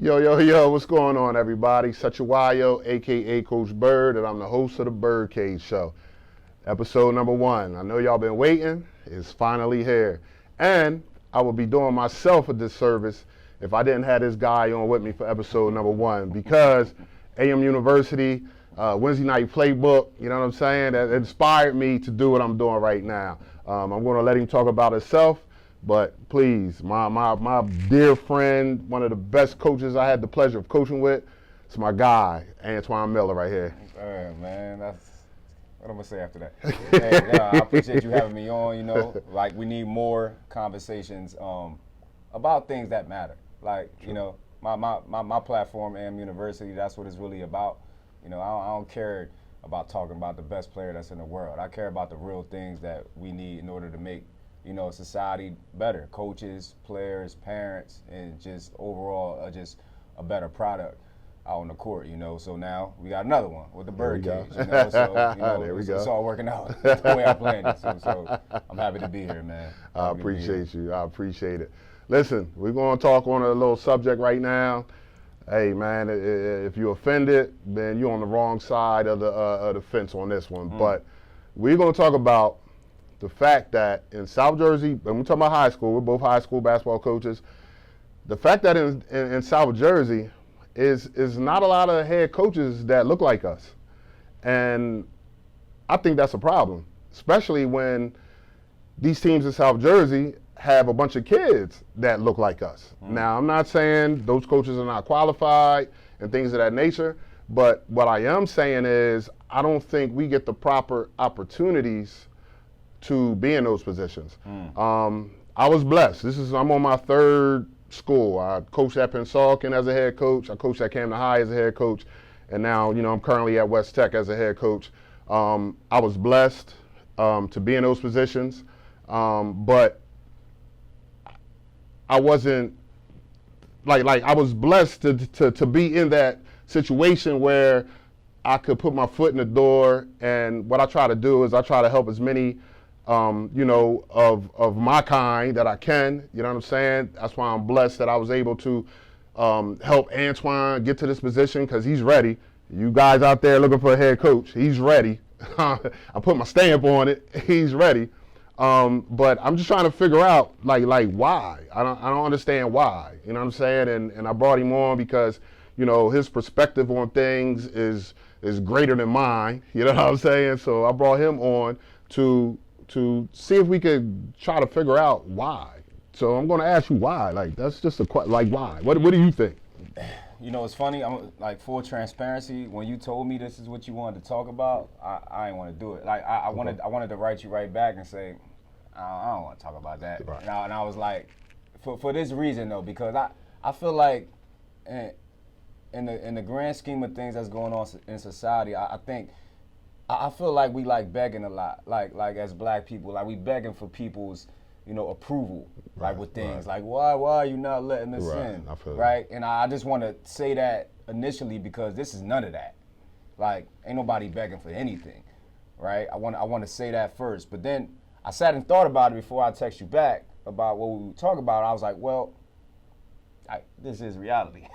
Yo, what's going on, everybody? Sachawayo, a.k.a. Coach Bird, and I'm the host of the BYRDCAGE show. Episode number 1. I know y'all been waiting. It's finally here. And I would be doing myself a disservice if I didn't have this guy on with me for episode number 1, because AM University, Wednesday night playbook, you know what I'm saying, that inspired me to do what I'm doing right now. I'm going to let him talk about himself. But please, my dear friend, one of the best coaches I had the pleasure of coaching with, it's my guy, Antoine Miller, right here. All right, man. That's what I'm going to say after that. Hey, I appreciate you having me on, you know. Like, we need more conversations about things that matter. Like, you know, my platform, AM University, that's what it's really about. You know, I don't care about talking about the best player that's in the world. I care about the real things that we need in order to make, you know, society better, coaches, players, parents, and just overall just a better product out on the court, you know. So now we got another one with the BYRDCAGE, you know. So, you know, there we it's all working out the way I planned it. So I'm happy to be here, man. I appreciate you. I appreciate it. Listen, we're going to talk on a little subject right now. Hey, man, if you're offended, then you're on the wrong side of the fence on this one. But we're going to talk about the fact that in South Jersey, when we're talking about high school, we're both high school basketball coaches. The fact that in South Jersey is not a lot of head coaches that look like us. And I think that's a problem, especially when these teams in South Jersey have a bunch of kids that look like us. Now, I'm not saying those coaches are not qualified and things of that nature, but what I am saying is I don't think we get the proper opportunities to be in those positions. I was blessed. I'm on my 3rd school. I coached at Pennsauken as a head coach. I coached at Camden High as a head coach. And now, you know, I'm currently at West Tech as a head coach. I was blessed to be in those positions, but I wasn't, I was blessed to be in that situation where I could put my foot in the door. And what I try to do is I try to help as many you know, of my kind that I can, you know what I'm saying? That's why I'm blessed that I was able to help Antoine get to this position, because he's ready. You guys out there looking for a head coach, he's ready. I put my stamp on it, he's ready. But I'm just trying to figure out, like why? I don't understand why, you know what I'm saying? And I brought him on because, you know, his perspective on things is greater than mine, you know what I'm saying? So I brought him on to see if we could try to figure out why. So I'm going to ask you why. Like, that's just a question. Like, why? What do you think? You know, it's funny. I'm like, full transparency. When you told me this is what you wanted to talk about, I didn't want to do it. Like, I wanted to write you right back and say, I don't want to talk about that. Right. And I was like, for this reason though, because I feel like in the grand scheme of things that's going on in society, I feel like we like begging a lot, like as black people, like we begging for people's, you know, approval, right, like with things, right. Like why are you not letting us in, right? And I just want to say that initially because this is none of that. Like, ain't nobody begging for anything, right? I want to say that first, but then I sat and thought about it before I text you back about what we would talk about. I was like, well, this is reality.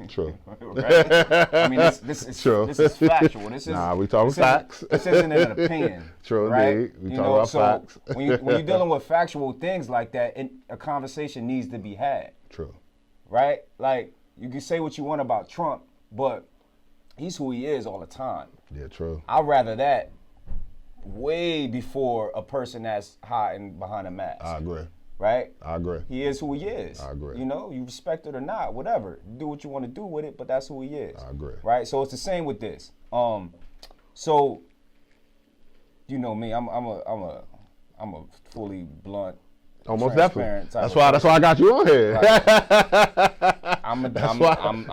True. Right? I mean, this is true. This is factual. We talking facts. This isn't an opinion. True, right? Indeed. We talking about facts. when you're dealing with factual things like that, a conversation needs to be had. True. Right? Like, you can say what you want about Trump, but he's who he is all the time. Yeah, true. I'd rather that way before a person that's hiding behind a mask. I agree. Right? I agree. He is who he is. I agree. You know, you respect it or not, whatever. Do what you want to do with it, but that's who he is. I agree. Right? So it's the same with this. So you know me, I'm a fully blunt, almost definitely. That's why I got you on here. Right.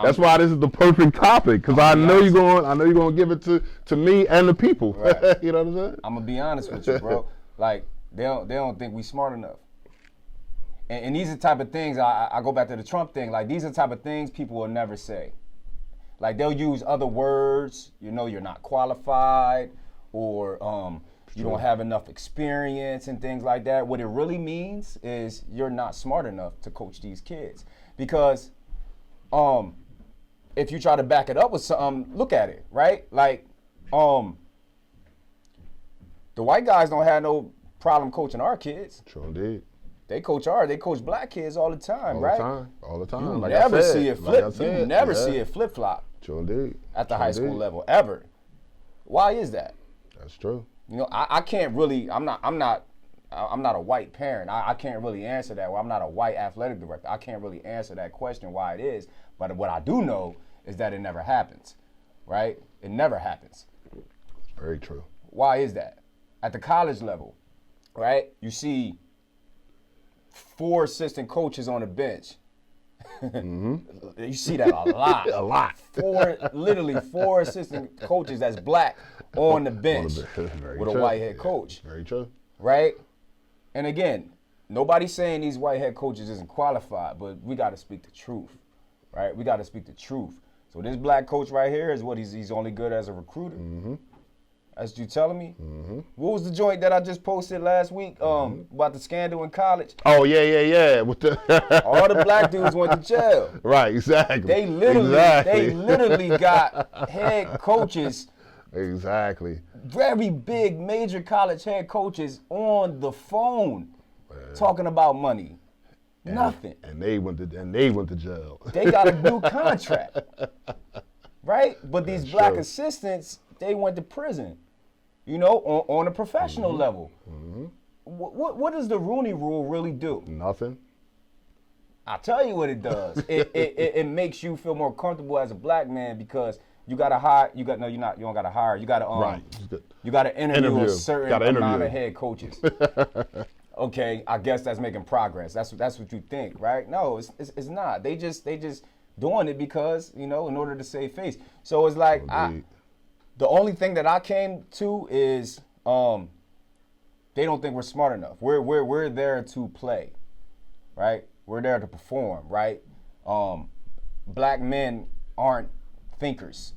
That's why this is the perfect topic, because I know you're going to give it to me and the people. Right. You know what I'm saying? I'm gonna be honest with you, bro. Like, they don't think we smart enough. And these are the type of things, I go back to the Trump thing, like these are the type of things people will never say. Like, they'll use other words, you know, you're not qualified, or you don't have enough experience and things like that. What it really means is you're not smart enough to coach these kids. Because if you try to back it up with something, look at it, right? Like, the white guys don't have no problem coaching our kids. True indeed. They coach black kids all the time, All right? the time. All the time. You Like never I said, see it like flip. I said, You never yeah. see it flip flop True indeed. at the True high school indeed. level ever. Why is that? That's true. You know, I can't really. I'm not a white parent. I can't really answer that. Well, I'm not a white athletic director. I can't really answer that question why it is. But what I do know is that it never happens, right? It never happens. Very true. Why is that? At the college level, right? You see 4 assistant coaches on the bench. Mm-hmm. You see that a lot. A lot. Literally 4 assistant coaches that's black on the bench with a white head coach. Very true. Right? And again, nobody's saying these white head coaches isn't qualified, but we got to speak the truth, right? We got to speak the truth. So this black coach right here is what he's only good as a recruiter. Mm-hmm. That's what you telling me? Mm-hmm. What was the joint that I just posted last week about the scandal in college? Oh, yeah. With the All the black dudes went to jail. Right, exactly. They literally got head coaches. Exactly. Very big major college head coaches on the phone talking about money. Nothing. And they went to jail. They got a new contract. Right? But these black true. assistants, they went to prison. You know, on a professional level. Mm-hmm. What does the Rooney Rule really do? Nothing. I'll tell you what it does. It makes you feel more comfortable as a black man because you gotta hire. You don't gotta hire. You gotta Right. You gotta interview a Interview. certain Gotta amount interview. of head coaches. Okay, I guess that's making progress. That's what you think, right? No, it's not. They just doing it because, you know, in order to save face. So it's like the only thing that I came to is they don't think we're smart enough. We're there to play, right? We're there to perform, right? Black men aren't thinkers,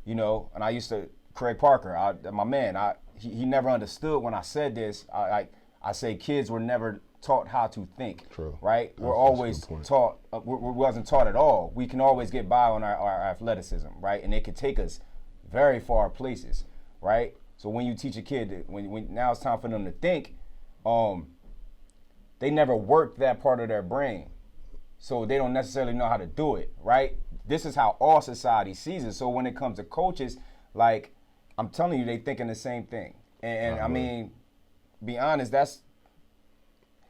you know. And I used to, Craig Parker, my man, he never understood when I said this. I say kids were never taught how to think. True. Right? We're always taught, we wasn't taught at all. We can always get by on our athleticism, right? And it could take us very far places, right? So when you teach a kid that when now it's time for them to think, they never worked that part of their brain. So they don't necessarily know how to do it, right? This is how all society sees it. So when it comes to coaches, like, I'm telling you, they thinking the same thing. And I mean, be honest,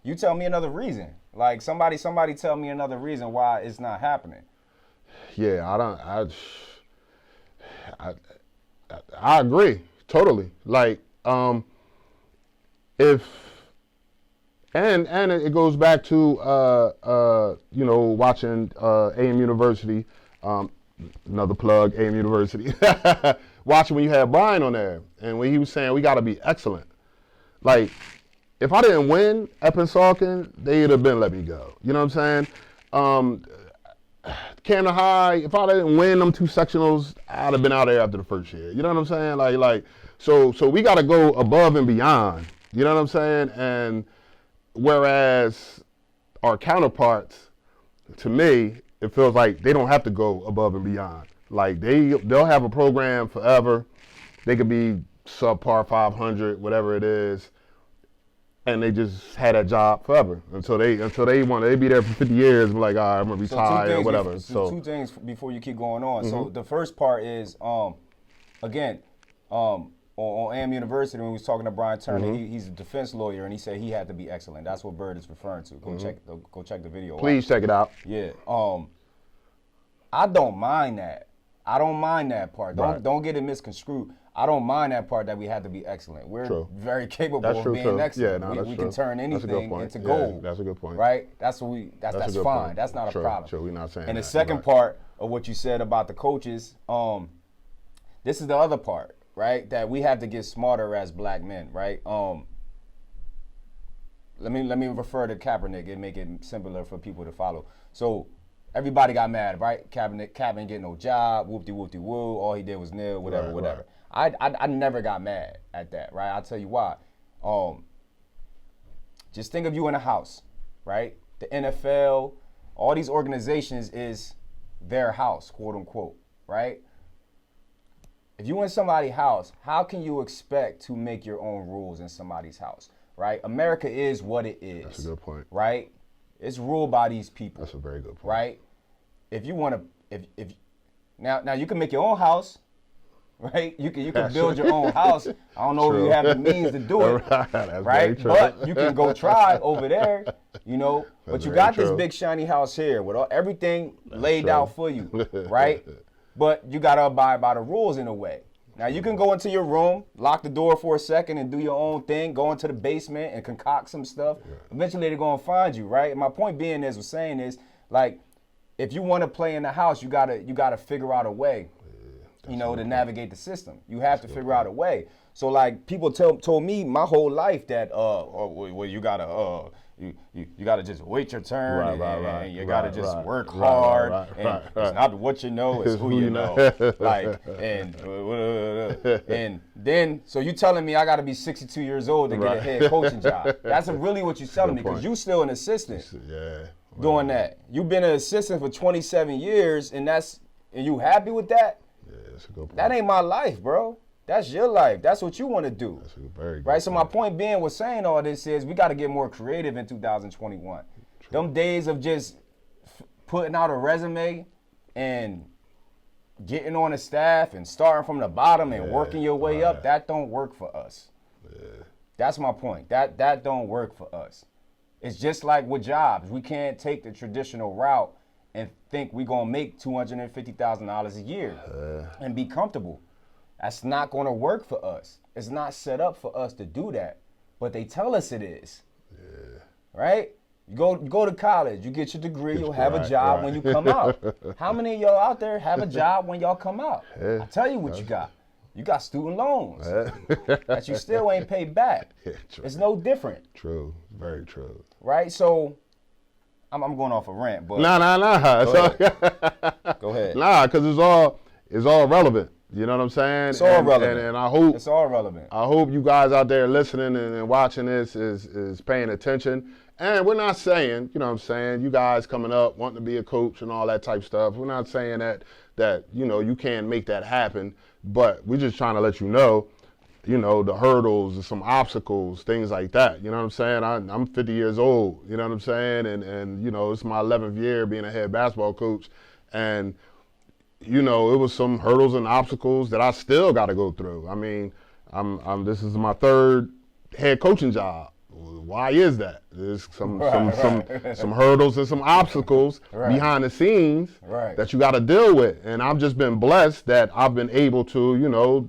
you tell me another reason. Like somebody tell me another reason why it's not happening. Yeah, I agree totally. Like, if and it goes back to you know, watching AM University, another plug, AM University. Watching when you had Brian on there, and when he was saying we got to be excellent. Like, if I didn't win up in Saucon, they'd have been let me go. You know what I'm saying? Camden High, if I didn't win them 2 sectionals, I'd have been out there after the first year. You know what I'm saying? Like, so we got to go above and beyond. You know what I'm saying? And whereas our counterparts, to me, it feels like they don't have to go above and beyond. Like, they'll have a program forever. They could be subpar 500, whatever it is, and they just had that job forever until they be there for 50 years and be like, all right, I'm gonna retire or whatever. So 2 things before you keep going on. So the first part is, again, on AM University, when we was talking to Brian Turner, he's a defense lawyer, and he said he had to be excellent. That's what Bird is referring to. Go check the video. Please check it out. Yeah. I don't mind that. I don't mind that part. Don't get it misconstrued. I don't mind that part that we have to be excellent. We're very capable of being excellent. Yeah, we can turn anything into Yeah, gold. that's a good point. Right? That's fine. Point. That's not a problem. True, we're not saying and that. The second part of what you said about the coaches, this is the other part, right? That we have to get smarter as black men, right? Let me refer to Kaepernick and make it simpler for people to follow. So everybody got mad, right? Kaepernick ain't getting no job, whoop-de-whoop-de-woo, all he did was kneel, whatever. Right. I never got mad at that, right? I'll tell you why. Just think of you in a house, right? The NFL, all these organizations is their house, quote unquote, right? If you in somebody's house, how can you expect to make your own rules in somebody's house, right? America is what it is. That's a good point. Right? It's ruled by these people. That's a very good point. Right? If you want to, if now you can make your own house, right? You can build your own house. I don't know if you have the means to do it, right? But you can go try over there, you know. But you got this big shiny house here with everything laid out for you, right? But you gotta abide by the rules in a way. Now you can go into your room, lock the door for a second and do your own thing, go into the basement and concoct some stuff. Yeah. Eventually they're gonna find you, right? And my point being is, like, if you wanna play in the house, you gotta figure out a way, you know, to navigate the system. You have to figure out a way. So like people told me my whole life that well you gotta you gotta just wait your turn, and you gotta just work hard, and it's not what you know, it's who you know. Like and then so you telling me I gotta be 62 years old to get a head coaching job? That's really what you're telling me, because you still an assistant. Doing that. You've been an assistant for 27 years, and you happy with that? Yeah, that's a good point. That ain't my life, bro. That's your life. That's what you want to do. That's a very good right? So my point being with saying all this is we got to get more creative in 2021. True. Them days of just putting out a resume and getting on a staff and starting from the bottom and working your way up, that don't work for us. Yeah. That's my point. That don't work for us. It's just like with jobs. We can't take the traditional route and think we're going to make $250,000 a year and be comfortable. That's not going to work for us. It's not set up for us to do that, but they tell us it is. Yeah. Right? You go to college, you get your degree, you'll have a job when you come out. How many of y'all out there have a job when y'all come out? Yeah. I tell you what you got. You got student loans that you still ain't paid back. Yeah, it's no different. True. Very true. Right? So I'm going off a rant, but nah. Go ahead. Nah, because it's all relevant. You know what I'm saying? It's all relevant. And I hope it's all relevant. I hope you guys out there listening and watching this is paying attention. And we're not saying, you know what I'm saying, you guys coming up wanting to be a coach and all that type stuff. We're not saying that you know you can't make that happen, but we're just trying to let you know the hurdles, some obstacles, things like that. You know what I'm saying? I'm 50 years old. You know what I'm saying? And you know, it's my 11th year being a head basketball coach, and you know, it was some hurdles and obstacles that I still got to go through. I mean, this is my third head coaching job. Why is that? There's some hurdles and some obstacles behind the scenes that you got to deal with. And I've just been blessed that I've been able to, you know,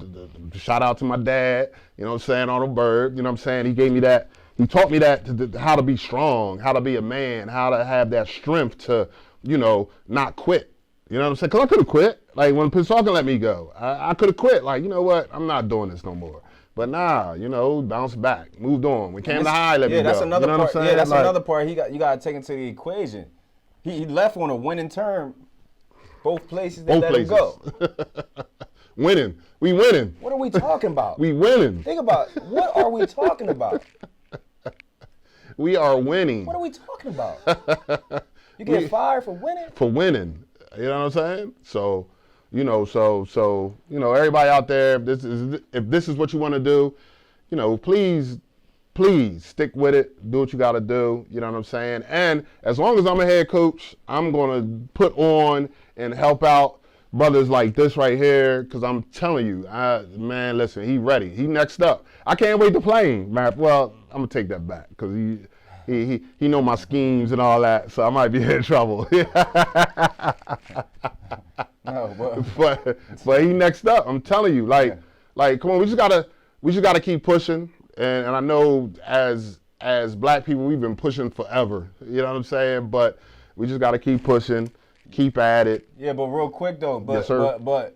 shout out to my dad, you know what I'm saying, on the bird, you know what I'm saying? He gave me that, he taught me that, how to be strong, how to be a man, how to have that strength to, you know, not quit. You know what I'm saying? Because I could have quit. Like, when Pisarkin let me go, I could have quit. Like, you know what? I'm not doing this no more. But nah, you know, bounced back, moved on. We came to high, let me go. That's another part. Yeah, that's another part you got to take into the equation. He left on a winning term. Both places they let him go. Winning. We winning. What are we talking about? We winning. Think about it. What are we talking about? We are winning. What are we talking about? You get fired for winning? For winning. You know what I'm saying? So, you know, everybody out there, if this is what you want to do, you know, please stick with it. Do what you got to do. You know what I'm saying? And as long as I'm a head coach, I'm going to put on and help out brothers like this right here, because I'm telling you, man, listen, he ready. He next up. I can't wait to play him, man. Well, I'm going to take that back, because he know my schemes and all that, so I might be in trouble. No, but he next up. I'm telling you, like, come on, we just gotta keep pushing. And I know as black people, we've been pushing forever. You know what I'm saying? But we just gotta keep pushing, keep at it. Yeah, but real quick though, but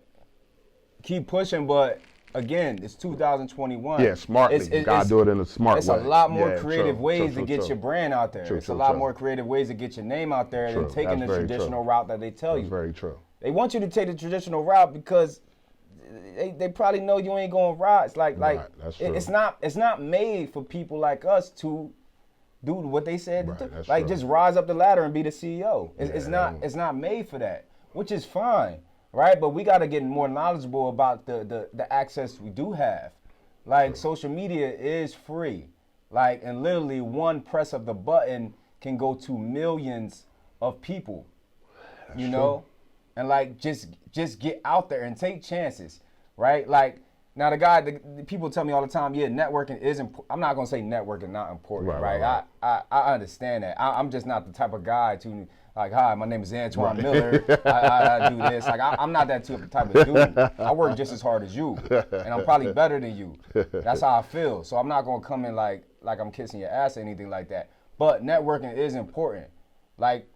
keep pushing. But again, it's 2021. Yeah, smartly. You gotta do it in a smart way. It's a lot more creative ways to get your brand out there. It's a lot more creative ways to get your name out there than taking the traditional route that they tell you. That's very true. They want you to take the traditional route because they probably know you ain't gonna rise. It's not made for people like us to do what they said to do. Like, just rise up the ladder and be the CEO. It's not made for that. which is fine, right? But we got to get more knowledgeable about the access we do have. Like, social media is free. Like, and literally one press of the button can go to millions of people, you know? And like, just get out there and take chances, right? Like, now the people tell me all the time, yeah, networking is important. I'm not gonna say networking not important, right? I understand that. I'm just not the type of guy to like, hi, my name is Antoine Miller. I do this. Like, I'm not that type of dude. I work just as hard as you, and I'm probably better than you. That's how I feel. So I'm not gonna come in like I'm kissing your ass or anything like that. But networking is important. Like,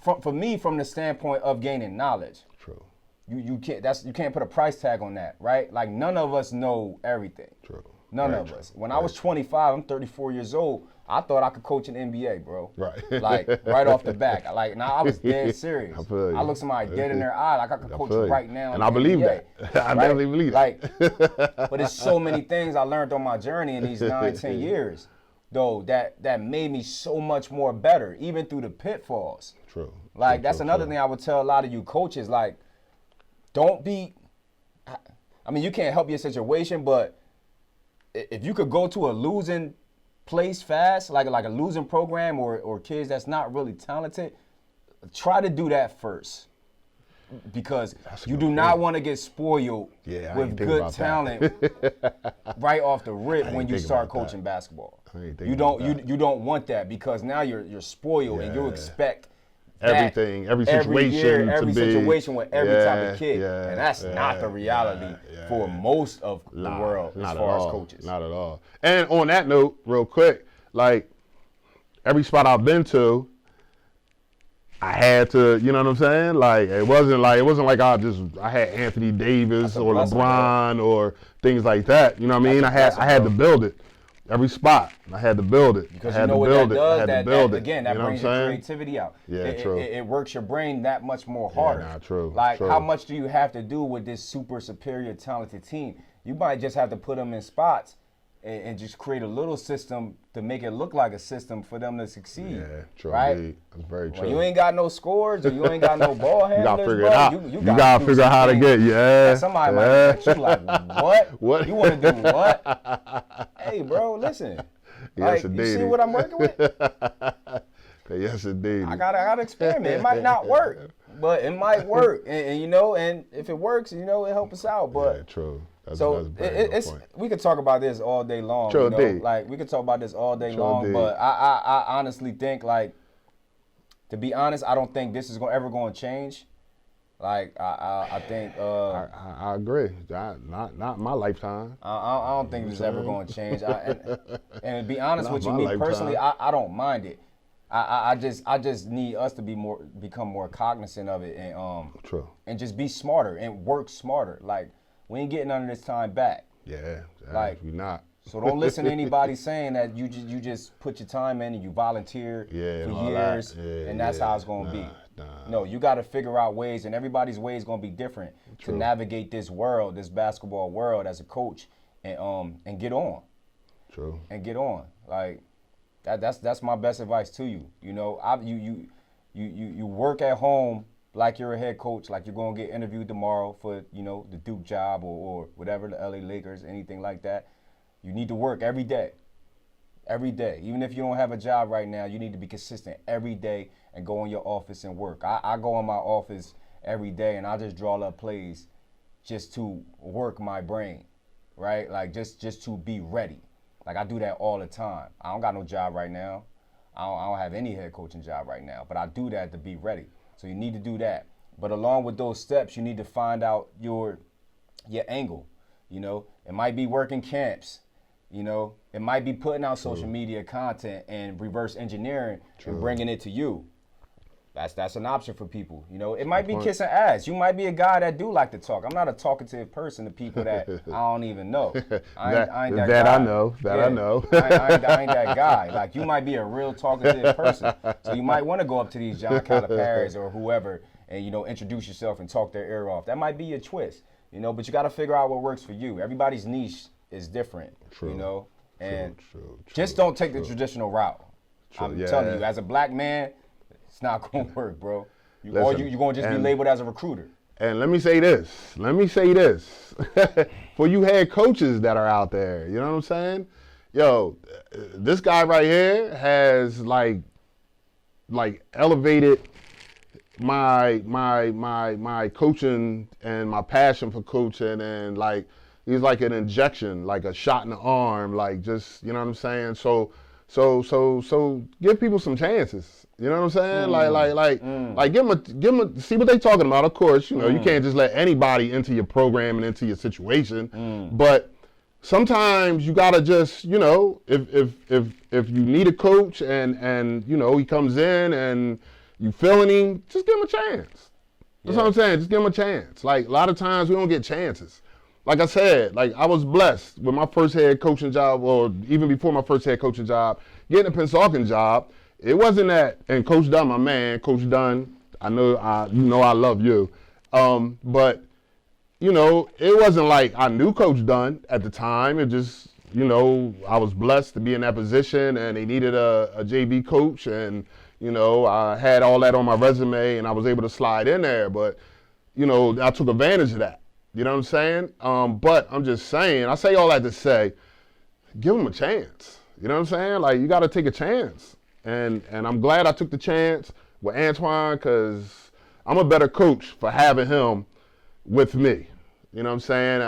for me, from the standpoint of gaining knowledge. True. You can't put a price tag on that, right? Like, none of us know everything. True. None of us. When I was 25, I'm 34 years old. I thought I could coach an NBA, bro. Right. Like, right off the back. Like, now I was dead serious. I feel you. I looked somebody dead in their eye, like I could coach you right now. And I believe that. I definitely believe that. Like, but there's so many things I learned on my journey in these 9, 10 years, though, that made me so much more better, even through the pitfalls. True. Like, that's another thing I would tell a lot of you coaches, like, don't be, I mean, you can't help your situation, but if you could go to a losing place fast, like a losing program or kids that's not really talented, try to do that first. Because you do not want to get spoiled with good talent right off the rip when you start coaching basketball. You don't want that, because now you're spoiled and you expect everything, every situation, every situation with every type of kid, and that's not the reality for most of the world as far as coaches. Not at all. And on that note, real quick, like, every spot I've been to, I had to, you know what I'm saying? Like, it wasn't like I had Anthony Davis or LeBron or things like that. You know what I mean? I had to build it. Every spot, I had to build it. Because you know what that does? That brings your saying? creativity out. Yeah, true. It works your brain that much more harder. Yeah, true. Like, true. how much do you have to do with this super superior talented team? You might just have to put them in spots and just create a little system to make it look like a system for them to succeed. Yeah, true. Right? Indeed. That's very true. When you ain't got no scores or you ain't got no ball handlers, you gotta figure it out. You gotta figure out how to get. Yeah. Somebody might look at you like, what? What? You want to do what? Hey, bro, listen. Yes, like, indeed. You see what I'm working with? Yes, indeed. I gotta experiment. It might not work, but it might work. And you know, and if it works, you know, it helps us out. But yeah, true. That's it's we could talk about this all day long. True, you know? Like, we could talk about this all day long. But I honestly think, like, to be honest, I don't think this is ever going to change. Like, I think I agree. Not my lifetime. I don't think this is ever going to change. And to be honest with you, me personally, I don't mind it. I just need us to become more cognizant of it and True. And just be smarter and work smarter. Like, we ain't getting none of this time back. Yeah, like, we not. So don't listen to anybody saying that you just put your time in and you volunteer for years and that's how it's going to be. No, you got to figure out ways, and everybody's way is going to be different to navigate this world, this basketball world, as a coach, and get on. True. And get on. Like, that's my best advice to you. You know, you work at home like you're a head coach, like you're going to get interviewed tomorrow for, you know, the Duke job or whatever, the LA Lakers, anything like that. You need to work every day. Every day. Even if you don't have a job right now, you need to be consistent every day and go in your office and work. I go in my office every day and I just draw up plays just to work my brain, right? Like, just to be ready. Like, I do that all the time. I don't got no job right now. I don't have any head coaching job right now, but I do that to be ready. So you need to do that. But along with those steps, you need to find out your angle. You know, it might be working camps. You know, it might be putting out social media content and reverse engineering and bringing it to you. That's an option for people. You know, it might be kissing ass. You might be a guy that do like to talk. I'm not a talkative person to people that I don't even know. I ain't that guy. I know. I know. I ain't that guy. Like, you might be a real talkative person. So you might want to go up to these John Calipari's or whoever and, you know, introduce yourself and talk their ear off. That might be your twist, you know, but you got to figure out what works for you. Everybody's niche is different, you know, and just don't take the traditional route. I'm telling you, as a black man, it's not going to work, bro. You're going to just be labeled as a recruiter. And let me say this. For you head coaches that are out there, you know what I'm saying? Yo, this guy right here has like elevated my coaching and my passion for coaching, and like he's like an injection, like a shot in the arm, like just, you know what I'm saying? So give people some chances. You know what I'm saying? Like give them a see what they talking about. Of course, you know, you can't just let anybody into your program and into your situation. But sometimes you gotta just, you know, if you need a coach and you know he comes in and you feeling him, just give him a chance. That's what I'm saying. Just give him a chance. Like a lot of times we don't get chances. Like I said, like I was blessed with my first head coaching job, or even before my first head coaching job, getting a Pennsauken job. It wasn't that, and Coach Dunn, my man, Coach Dunn, I know I love you, but you know, it wasn't like I knew Coach Dunn at the time. It just, you know, I was blessed to be in that position, and they needed a JV coach, and you know, I had all that on my resume, and I was able to slide in there. But you know, I took advantage of that. You know what I'm saying? But I'm just saying, I say all that to say, give them a chance. You know what I'm saying? Like you got to take a chance. And I'm glad I took the chance with Antoine, because I'm a better coach for having him with me. You know what I'm saying?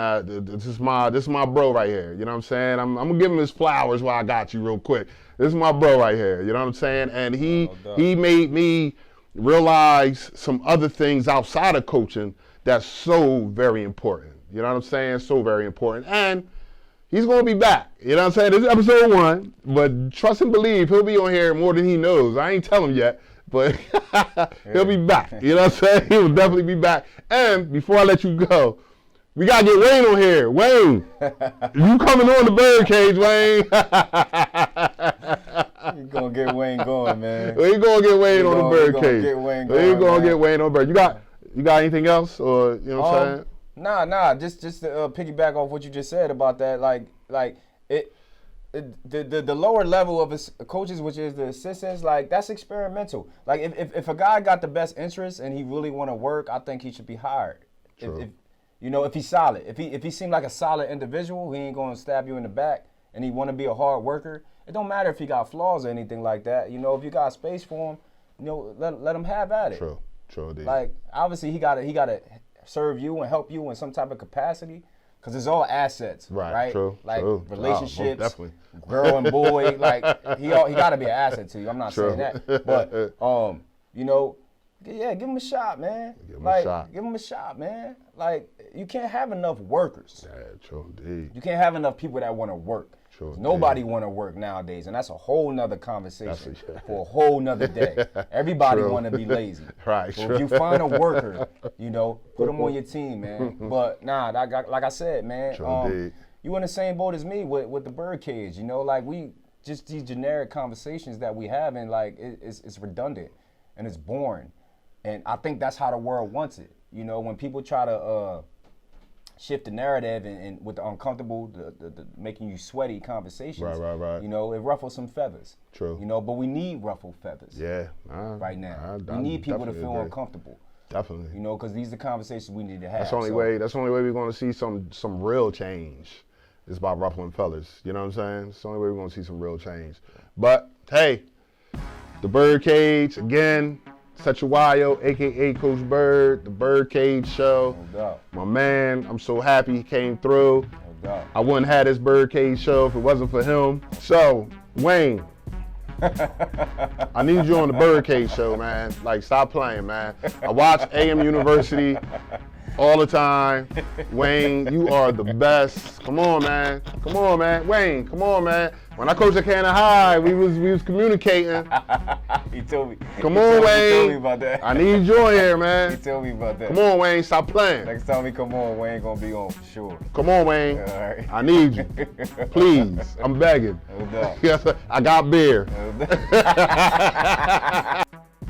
This is my bro right here. You know what I'm saying? I'm gonna give him his flowers while I got you real quick. This is my bro right here. You know what I'm saying? And he made me realize some other things outside of coaching that's so very important. You know what I'm saying? So very important. And he's going to be back. You know what I'm saying? This is episode 1, but trust and believe, he'll be on here more than he knows. I ain't tell him yet, but he'll be back. You know what I'm saying? He'll definitely be back. And before I let you go, we got to get Wayne on here. Wayne, you coming on the Birdcage, Wayne? You're going to get Wayne going, man. We're going to get Wayne on the Birdcage. We're going to get Wayne on the Bird. You got anything else? Or, you know what I'm saying? Nah. Just to piggyback off what you just said about that, the lower level of his coaches, which is the assistants, like that's experimental. Like if a guy got the best interest and he really want to work, I think he should be hired. If you know, if he's solid, if he seemed like a solid individual, he ain't gonna stab you in the back, and he want to be a hard worker. It don't matter if he got flaws or anything like that. You know, if you got space for him, you know, let him have at it. True, indeed. Like obviously he gotta serve you and help you in some type of capacity, because it's all assets, right? True, like true. relationships, definitely. Girl and boy, like he got to be an asset to you. I'm not saying that, but you know, yeah, give him a shot, man. Give him a shot, man. Like you can't have enough workers. Yeah, true indeed. You can't have enough people that want to work. Nobody want to work nowadays, and that's a whole nother conversation for a whole nother day. Everybody want to be lazy. Right. So if you find a worker, you know, put them on your team, man. But nah, like I said, man, you in the same boat as me with the Birdcage. You know, like we just these generic conversations that we have, and like it's redundant and it's boring, and I think that's how the world wants it. You know, when people try to shift the narrative and with the uncomfortable, the making you sweaty conversations. Right. You know, it ruffles some feathers. True. You know, but we need ruffled feathers. Yeah. Right now, we need people to feel uncomfortable. Definitely. You know, because these are the conversations we need to have. That's the only way. That's the only way we're going to see some real change. Is by ruffling feathers. You know what I'm saying? It's the only way we're going to see some real change. But hey, the Birdcage again. Sechuayo, a.k.a. Coach Bird, the Birdcage Show. No doubt. My man, I'm so happy he came through. No doubt. I wouldn't have this Birdcage Show if it wasn't for him. So, Wayne, I need you on the Birdcage Show, man. Like, stop playing, man. I watch AM University all the time. Wayne, you are the best. Come on, man. Come on, man. Wayne, come on, man. When I coached at Cannon High, we was communicating. He told me. Come on, Wayne. He told me about that. I need you on here, man. He told me about that. Come on, Wayne. Stop playing. Next time he come on, Wayne gonna be on for sure. Come on, Wayne. All right. I need you. Please. I'm begging. No doubt. Yes, I got beer. No doubt.